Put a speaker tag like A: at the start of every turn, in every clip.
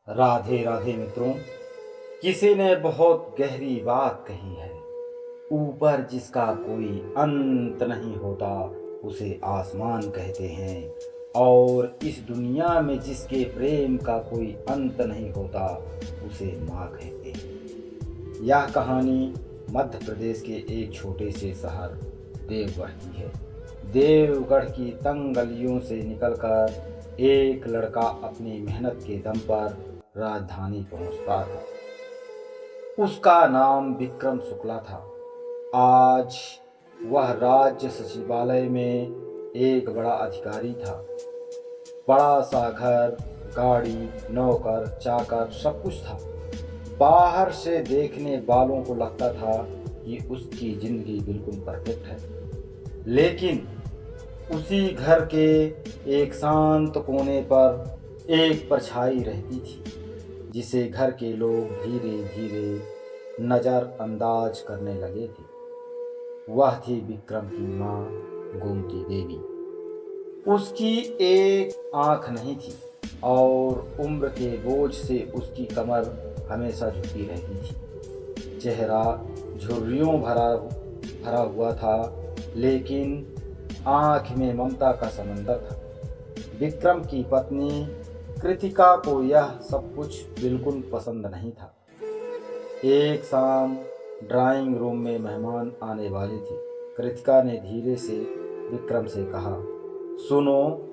A: राधे राधे मित्रों। किसी ने बहुत गहरी बात कही है। ऊपर जिसका कोई अंत नहीं होता उसे आसमान कहते हैं, और इस दुनिया में जिसके प्रेम का कोई अंत नहीं होता उसे माँ कहते हैं। यह कहानी मध्य प्रदेश के एक छोटे से शहर देवगढ़ की है। देवगढ़ की तंग गलियों से निकलकर एक लड़का अपनी मेहनत के दम पर राजधानी पहुंचता था। उसका नाम विक्रम शुक्ला था। आज वह राज्य सचिवालय में एक बड़ा अधिकारी था। बड़ा सा घर, गाड़ी, नौकर चाकर सब कुछ था। बाहर से देखने वालों को लगता था कि उसकी जिंदगी बिल्कुल परफेक्ट है, लेकिन उसी घर के एक शांत कोने पर एक परछाई रहती थी, जिसे घर के लोग धीरे धीरे नज़रअंदाज करने लगे थे। वह थी विक्रम की माँ गोमती देवी। उसकी एक आंख नहीं थी और उम्र के बोझ से उसकी कमर हमेशा झुकी रहती थी। चेहरा झुर्रियों भरा हुआ था, लेकिन आंख में ममता का समंदर था। विक्रम की पत्नी कृतिका को यह सब कुछ बिल्कुल पसंद नहीं था। एक शाम ड्राइंग रूम में मेहमान आने वाले थे। कृतिका ने धीरे से विक्रम से कहा, सुनो,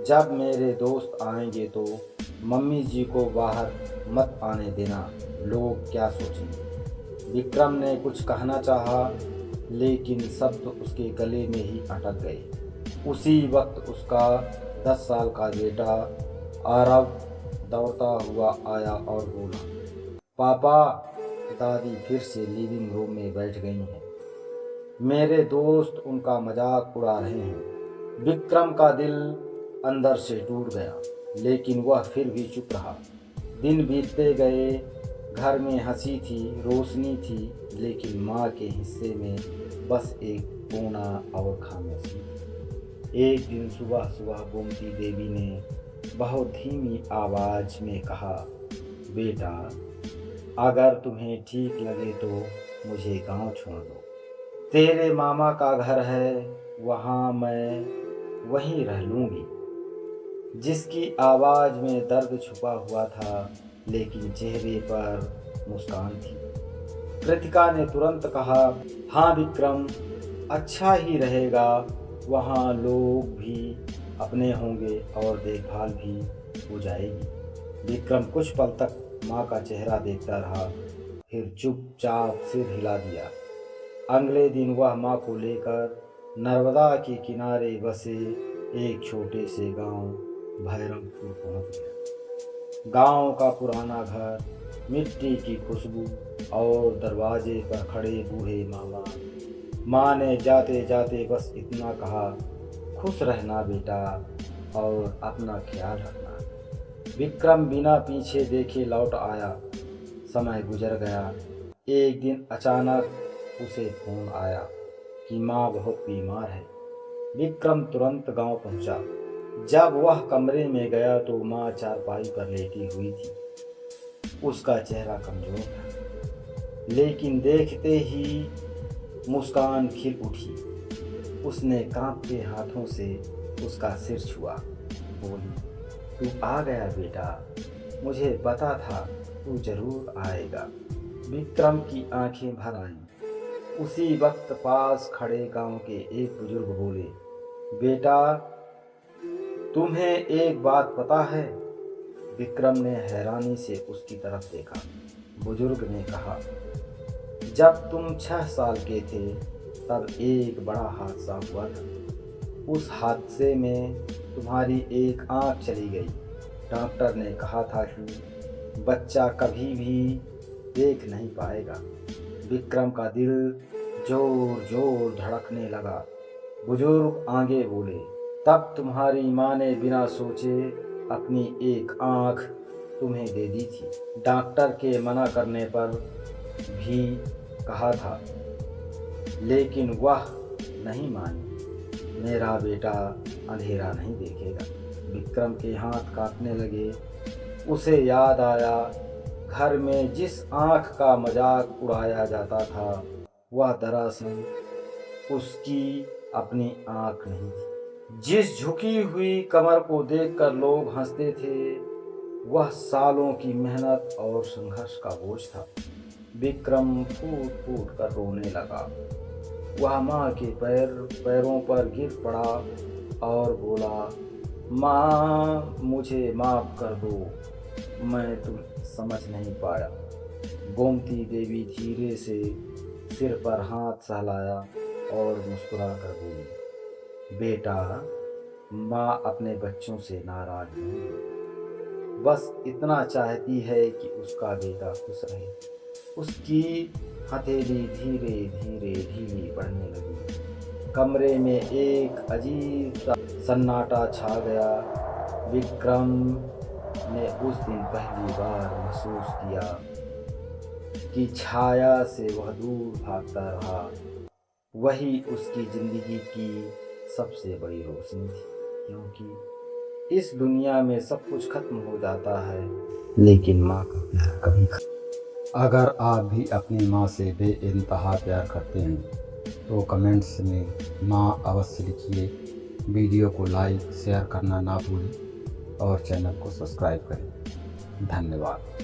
A: जब मेरे दोस्त आएंगे तो मम्मी जी को बाहर मत आने देना, लोग क्या सोचेंगे। विक्रम ने कुछ कहना चाहा, लेकिन शब्द उसके गले में ही अटक गए। उसी वक्त उसका 10 साल का बेटा आरव दौड़ता हुआ आया और बोला, पापा, दादी फिर से लिविंग रूम में बैठ गई हैं। मेरे दोस्त उनका मजाक उड़ा रहे हैं। विक्रम का दिल अंदर से टूट गया, लेकिन वह फिर भी चुप रहा। दिन बीतते गए। घर में हंसी थी, रोशनी थी, लेकिन माँ के हिस्से में बस एक कोना और खामोशी। एक दिन सुबह सुबह गोमती देवी ने बहुत धीमी आवाज में कहा, बेटा, अगर तुम्हें ठीक लगे तो मुझे गांव छोड़ दो। तेरे मामा का घर है, वहाँ मैं वहीं रह लूँगी। जिसकी आवाज़ में दर्द छुपा हुआ था, लेकिन चेहरे पर मुस्कान थी। कृतिका ने तुरंत कहा, हाँ विक्रम, अच्छा ही रहेगा। वहाँ लोग भी अपने होंगे और देखभाल भी हो जाएगी। विक्रम कुछ पल तक माँ का चेहरा देखता रहा, फिर चुपचाप सिर हिला दिया। अगले दिन वह माँ को लेकर नर्मदा के किनारे बसे एक छोटे से गांव भैरमपुर पहुंच गया। गांव का पुराना घर, मिट्टी की खुशबू और दरवाजे पर खड़े बूढ़े मामा। माँ ने जाते जाते बस इतना कहा, खुश रहना बेटा और अपना ख्याल रखना। विक्रम बिना पीछे देखे लौट आया। समय गुजर गया। एक दिन अचानक उसे फोन आया कि माँ बहुत बीमार है। विक्रम तुरंत गांव पहुंचा। जब वह कमरे में गया तो माँ चारपाई पर लेटी हुई थी। उसका चेहरा कमजोर था, लेकिन देखते ही मुस्कान खिल उठी। उसने कांपते हाथों से उसका सिर छुआ, बोली, तू आ गया बेटा, मुझे पता था तू जरूर आएगा। विक्रम की आंखें भर आईं। उसी वक्त पास खड़े गांव के एक बुजुर्ग बोले, बेटा, तुम्हें एक बात पता है? विक्रम ने हैरानी से उसकी तरफ देखा। बुजुर्ग ने कहा, जब तुम 6 साल के थे तब एक बड़ा हादसा हुआ था। उस हादसे में तुम्हारी एक आंख चली गई। डॉक्टर ने कहा था कि बच्चा कभी भी देख नहीं पाएगा। विक्रम का दिल जोर जोर धड़कने लगा। बुजुर्ग आगे बोले, तब तुम्हारी माँ ने बिना सोचे अपनी एक आंख तुम्हें दे दी थी। डॉक्टर के मना करने पर भी कहा था, लेकिन वह नहीं मानी। मेरा बेटा अंधेरा नहीं देखेगा। विक्रम के हाथ कांपने लगे। उसे याद आया घर में जिस आँख का मजाक उड़ाया जाता था वह दरअसल उसकी अपनी आँख नहीं थी। जिस झुकी हुई कमर को देखकर लोग हंसते थे वह सालों की मेहनत और संघर्ष का बोझ था। विक्रम फूट फूट कर रोने लगा। वह माँ के पैरों पर गिर पड़ा और बोला, माँ मुझे माफ़ कर दो, मैं तुम्हें समझ नहीं पाया। गोमती देवी धीरे से सिर पर हाथ सहलाया और मुस्कुरा कर बोली, बेटा माँ अपने बच्चों से नाराज नहीं है, बस इतना चाहती है कि उसका बेटा खुश रहे। उसकी हथेली धीरे धीरे ढीली पड़ने लगी। कमरे में एक अजीब सा सन्नाटा छा गया। विक्रम ने उस दिन पहली बार महसूस किया कि छाया से वह दूर भागता रहा। वही उसकी जिंदगी की सबसे बड़ी रोशनी थी, क्योंकि इस दुनिया में सब कुछ खत्म हो जाता है लेकिन माँ का प्यार कभी खत्म। अगर आप भी अपनी माँ से बेइंतहा प्यार करते हैं तो कमेंट्स में माँ अवश्य लिखिए। वीडियो को लाइक शेयर करना ना भूलें और चैनल को सब्सक्राइब करें। धन्यवाद।